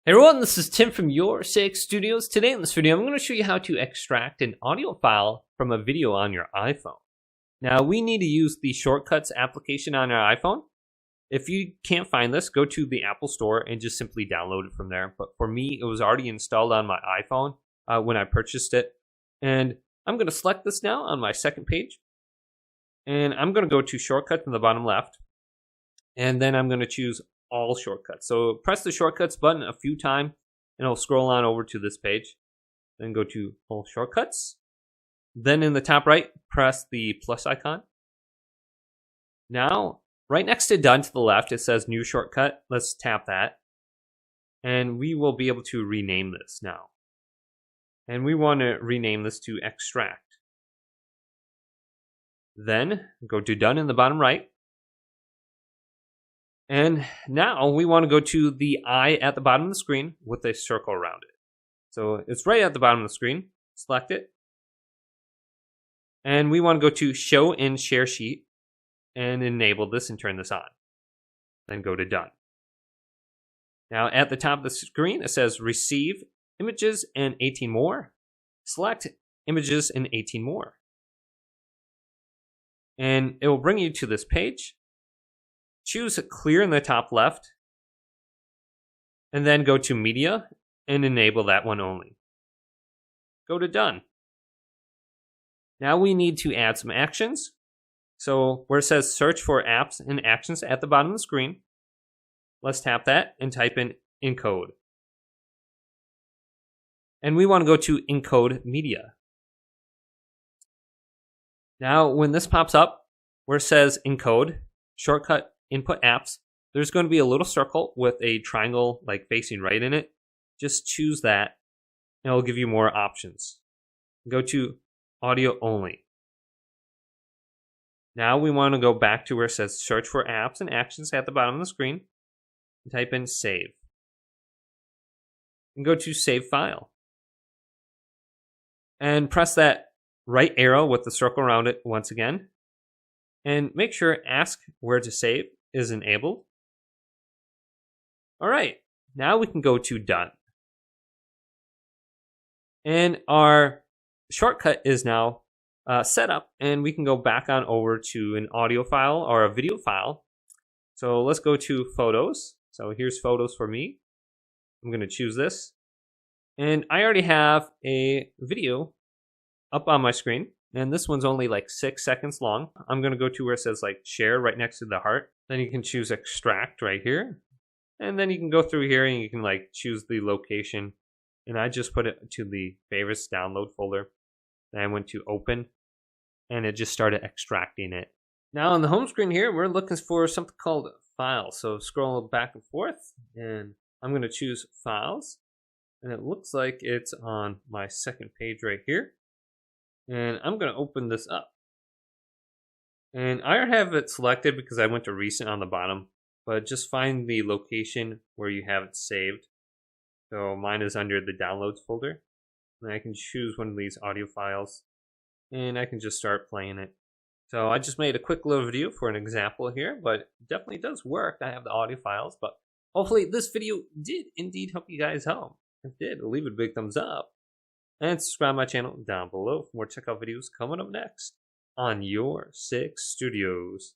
Hey everyone, this is Tim from Your Six Studios. Today in this video, I'm going to show you how to extract an audio file from a video on your iPhone. Now, we need to use the Shortcuts application on our iPhone. If you can't find this, go to the Apple Store and just simply download it from there. But for me, it was already installed on my iPhone when I purchased it. And I'm going to select this now on my second page. And I'm going to go to Shortcuts in the bottom left. And then I'm going to choose all shortcuts. So press the shortcuts button a few times and it'll scroll on over to this page. Then go to all shortcuts. Then in the top right, press the plus icon. Now, right next to done to the left, it says new shortcut. Let's tap that. And we will be able to rename this now. And we want to rename this to extract. Then go to done in the bottom right. And now we want to go to the eye at the bottom of the screen with a circle around it. So it's right at the bottom of the screen. Select it. And we want to go to Show in Share Sheet and enable this and turn this on. Then go to Done. Now at the top of the screen, it says Receive Images and 18 more. Select Images and 18 more. And it will bring you to this page. Choose Clear in the top left, and then go to Media and enable that one only. Go to Done. Now we need to add some actions. So where it says Search for Apps and Actions at the bottom of the screen, let's tap that and type in Encode. And we want to go to Encode Media. Now when this pops up, where it says Encode, Shortcut Input Apps, there's going to be a little circle with a triangle like facing right in it. Just choose that and it'll give you more options. Go to Audio Only. Now we want to go back to where it says Search for Apps and Actions at the bottom of the screen and type in Save. And go to Save File. And press that right arrow with the circle around it once again. And make sure Ask Where to Save is enabled. All right, now we can go to Done. And our shortcut is now set up, and we can go back on over to an audio file or a video file. So let's go to Photos. So here's Photos for me. I'm going to choose this. And I already have a video up on my screen. And this one's only like 6 seconds long. I'm going to go to where it says like share right next to the heart. Then you can choose extract right here. And then you can go through here and you can like choose the location. And I just put it to the favorites download folder. Then I went to open and it just started extracting it. Now on the home screen here, we're looking for something called files. So scroll back and forth and I'm going to choose files. And it looks like it's on my second page right here. And I'm going to open this up. And I already have it selected because I went to recent on the bottom. But just find the location where you have it saved. So mine is under the downloads folder. And I can choose one of these audio files. And I can just start playing it. So I just made a quick little video for an example here. But it definitely does work. I have the audio files. But hopefully this video did indeed help you guys out. If it did, leave it a big thumbs up. And subscribe to my channel down below for more checkout videos coming up next on Your Six Studios.